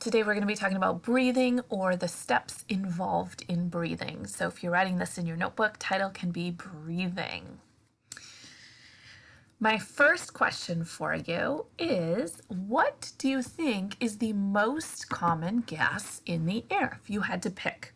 Today we're going to be talking about breathing or the steps involved in breathing. So if you're writing this in your notebook, title can be breathing. My first question for you is, what do you think is the most common gas in the air if you had to pick?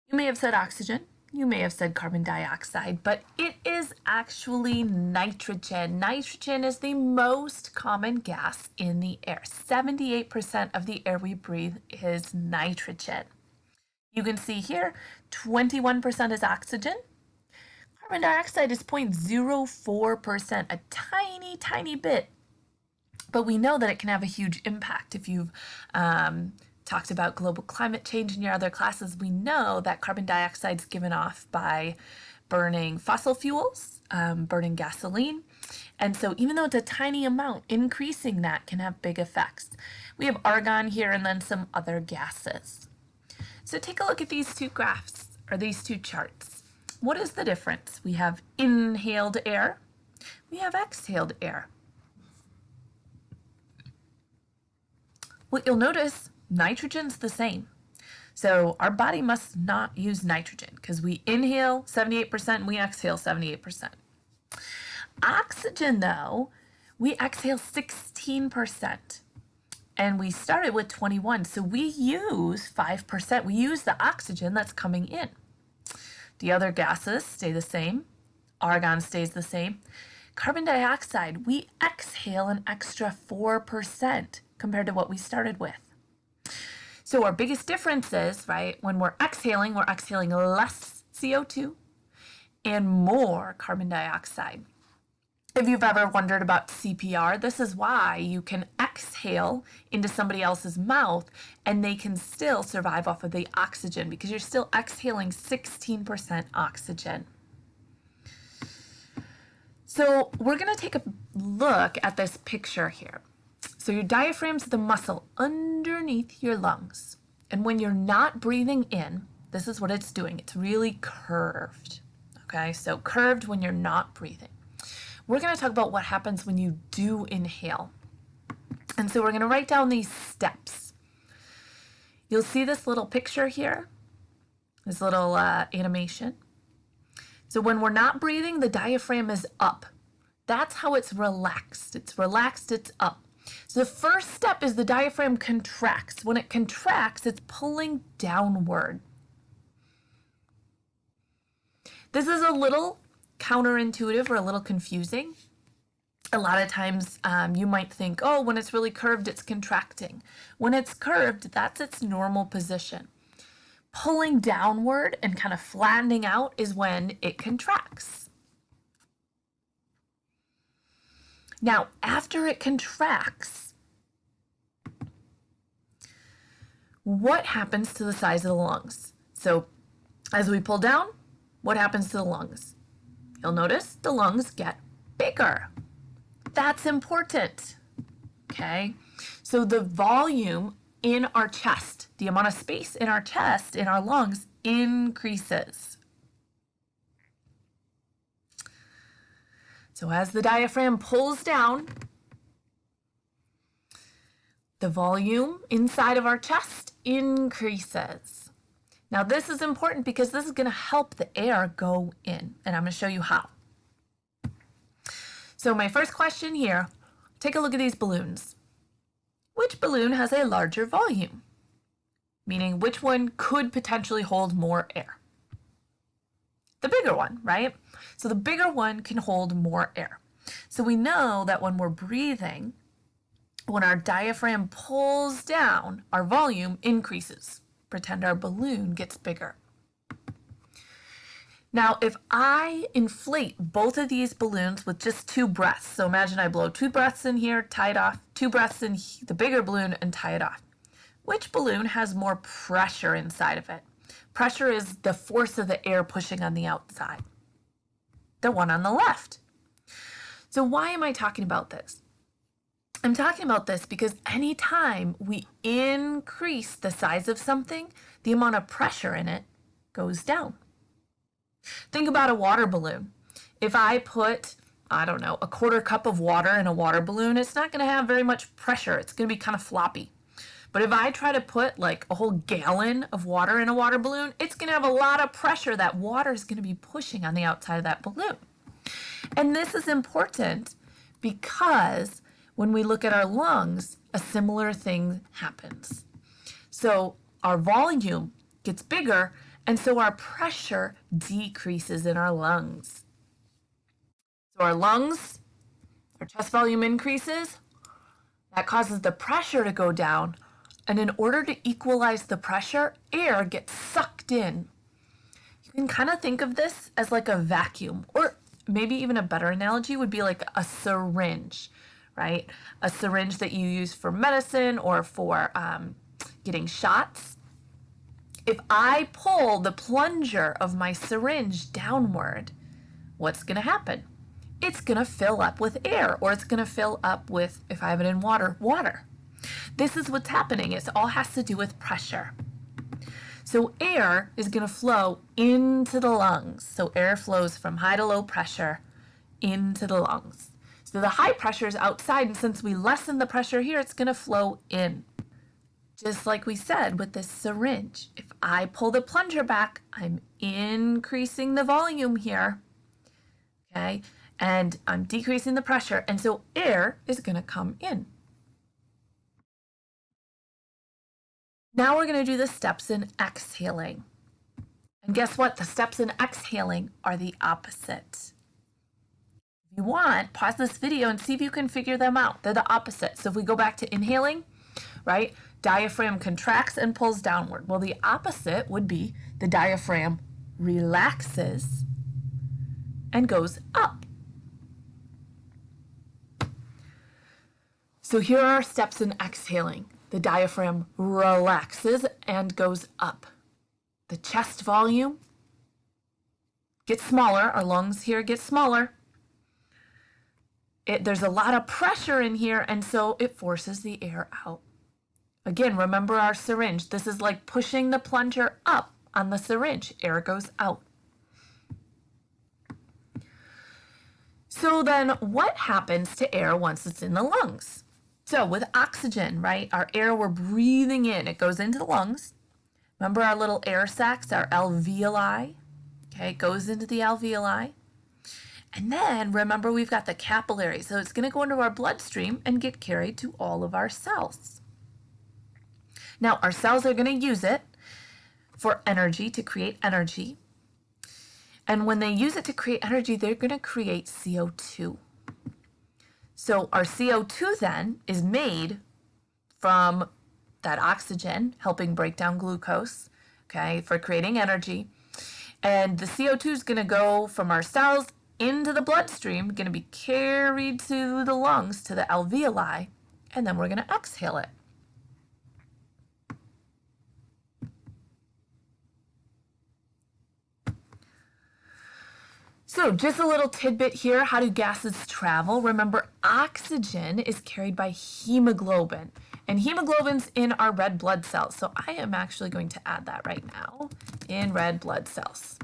You may have said oxygen. You may have said carbon dioxide, but it is actually nitrogen. Nitrogen is the most common gas in the air. 78% of the air we breathe is nitrogen. You can see here, 21% is oxygen. Carbon dioxide is 0.04%, a tiny, tiny bit. But we know that it can have a huge impact. If you've talked about global climate change in your other classes, we know that carbon dioxide is given off by burning fossil fuels, burning gasoline. And so even though it's a tiny amount, increasing that can have big effects. We have argon here and then some other gases. So take a look at these two graphs, or these two charts. What is the difference? We have inhaled air, we have exhaled air. What you'll notice, nitrogen's the same. So our body must not use nitrogen because we inhale 78% and we exhale 78%. Oxygen, though, we exhale 16%. And we started with 21, so we use 5%. We use the oxygen that's coming in. The other gases stay the same. Argon stays the same. Carbon dioxide, we exhale an extra 4% compared to what we started with. So our biggest difference is, right, when we're exhaling less CO2 and more carbon dioxide. If you've ever wondered about CPR, this is why you can exhale into somebody else's mouth and they can still survive off of the oxygen because you're still exhaling 16% oxygen. So we're going to take a look at this picture here. So your diaphragm's the muscle underneath your lungs. And when you're not breathing in, this is what it's doing. It's really curved. Okay, so curved when you're not breathing. We're going to talk about what happens when you do inhale. And so we're going to write down these steps. You'll see this little picture here, this little animation. So when we're not breathing, the diaphragm is up. That's how it's relaxed. It's relaxed, it's up. So the first step is the diaphragm contracts. When it contracts, it's pulling downward. This is a little counterintuitive or a little confusing. A lot of times you might think, oh, when it's really curved, it's contracting. When it's curved, that's its normal position. Pulling downward and kind of flattening out is when it contracts. Now, after it contracts, what happens to the size of the lungs? So as we pull down, what happens to the lungs? You'll notice the lungs get bigger. That's important, okay? So the volume in our chest, the amount of space in our chest, in our lungs, increases. So as the diaphragm pulls down, the volume inside of our chest increases. Now this is important because this is going to help the air go in, and I'm going to show you how. So my first question here, take a look at these balloons. Which balloon has a larger volume? Meaning which one could potentially hold more air? The bigger one, right? So the bigger one can hold more air. So we know that when we're breathing, when our diaphragm pulls down, our volume increases. Pretend our balloon gets bigger. Now, if I inflate both of these balloons with just 2 breaths, so imagine I blow 2 breaths in here, tie it off, 2 breaths in the bigger balloon and tie it off. Which balloon has more pressure inside of it? Pressure is the force of the air pushing on the outside. The one on the left. So why am I talking about this? I'm talking about this because anytime we increase the size of something, the amount of pressure in it goes down. Think about a water balloon. If I put, I don't know, a 1/4 cup of water in a water balloon, it's not going to have very much pressure. It's going to be kind of floppy. But if I try to put like a whole gallon of water in a water balloon, it's going to have a lot of pressure. That water is going to be pushing on the outside of that balloon. And this is important because when we look at our lungs, a similar thing happens. So our volume gets bigger, and so our pressure decreases in our lungs. So our lungs, our chest volume increases, that causes the pressure to go down, and in order to equalize the pressure, air gets sucked in. You can kind of think of this as like a vacuum, or maybe even a better analogy would be like a syringe, right? A syringe that you use for medicine or for getting shots. If I pull the plunger of my syringe downward, what's going to happen? It's going to fill up with air, or it's going to fill up with, if I have it in water, water. This is what's happening. It all has to do with pressure. So air is going to flow into the lungs. So air flows from high to low pressure into the lungs. So the high pressure is outside, and since we lessen the pressure here, it's going to flow in. Just like we said with this syringe. If I pull the plunger back, I'm increasing the volume here, okay? And I'm decreasing the pressure, and so air is going to come in. Now we're going to do the steps in exhaling. And guess what? The steps in exhaling are the opposite. If you want, pause this video and see if you can figure them out. They're the opposite. So if we go back to inhaling, right? Diaphragm contracts and pulls downward. Well, the opposite would be the diaphragm relaxes and goes up. So here are our steps in exhaling. The diaphragm relaxes and goes up. The chest volume gets smaller. Our lungs here get smaller. There's a lot of pressure in here, and so it forces the air out. Again, remember our syringe. This is like pushing the plunger up on the syringe. Air goes out. So then what happens to air once it's in the lungs? So with oxygen, right, our air we're breathing in, it goes into the lungs. Remember our little air sacs, our alveoli? Okay, it goes into the alveoli. And then remember we've got the capillaries, so it's going to go into our bloodstream and get carried to all of our cells. Now our cells are going to use it for energy, to create energy. And when they use it to create energy, they're going to create CO2. So our CO2 then is made from that oxygen, helping break down glucose, okay, for creating energy. And the CO2 is going to go from our cells into the bloodstream, going to be carried to the lungs, to the alveoli, and then we're going to exhale it. So just a little tidbit here. How do gases travel? Remember, oxygen is carried by hemoglobin, and hemoglobin's in our red blood cells. So I am actually going to add that right now, in red blood cells.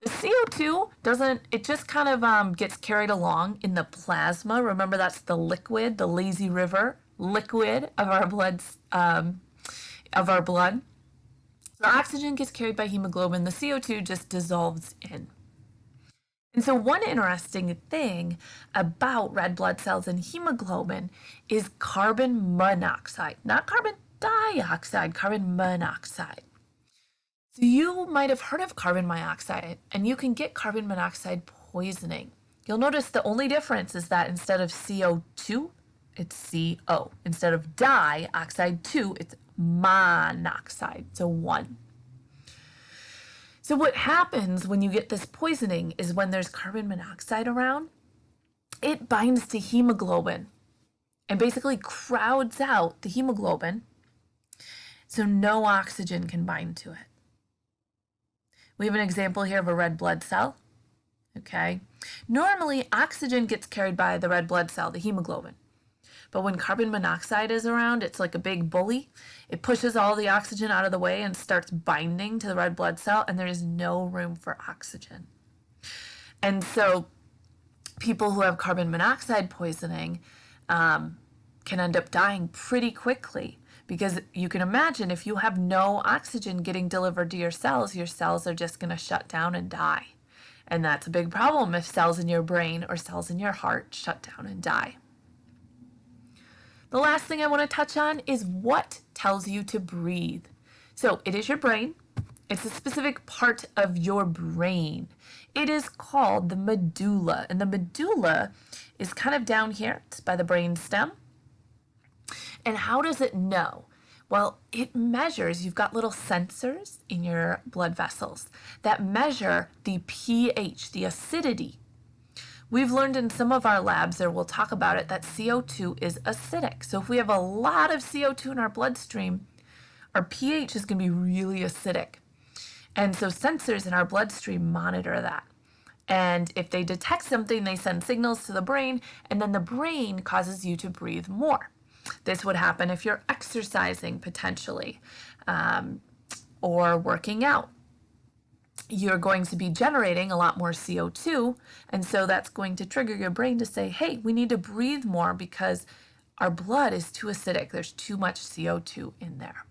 The CO2 doesn't, it just kind of gets carried along in the plasma. Remember, that's the liquid, the lazy river liquid of our blood. So oxygen gets carried by hemoglobin. The CO2 just dissolves in. And so one interesting thing about red blood cells and hemoglobin is carbon monoxide, not carbon dioxide, carbon monoxide. So you might have heard of carbon monoxide, and you can get carbon monoxide poisoning. You'll notice the only difference is that instead of CO2, it's CO. Instead of dioxide 2, it's monoxide, so 1. So what happens when you get this poisoning is when there's carbon monoxide around, it binds to hemoglobin and basically crowds out the hemoglobin, so no oxygen can bind to it. We have an example here of a red blood cell, okay? Normally, oxygen gets carried by the red blood cell, the hemoglobin. But when carbon monoxide is around, it's like a big bully. It pushes all the oxygen out of the way and starts binding to the red blood cell, and there is no room for oxygen. And so people who have carbon monoxide poisoning can can end up dying pretty quickly, because you can imagine if you have no oxygen getting delivered to your cells are just going to shut down and die. And that's a big problem if cells in your brain or cells in your heart shut down and die. The last thing I want to touch on is what tells you to breathe. So it is your brain. It's a specific part of your brain. It is called the medulla, and the medulla is kind of down here. It's by the brain stem. And how does it know? Well, it measures, you've got little sensors in your blood vessels that measure the pH, the acidity. We've learned in some of our labs, or we'll talk about it, that CO2 is acidic. So if we have a lot of CO2 in our bloodstream, our pH is going to be really acidic. And so sensors in our bloodstream monitor that. And if they detect something, they send signals to the brain, and then the brain causes you to breathe more. This would happen if you're exercising potentially, or working out. You're going to be generating a lot more CO2, and so that's going to trigger your brain to say, hey, we need to breathe more because our blood is too acidic. There's too much CO2 in there.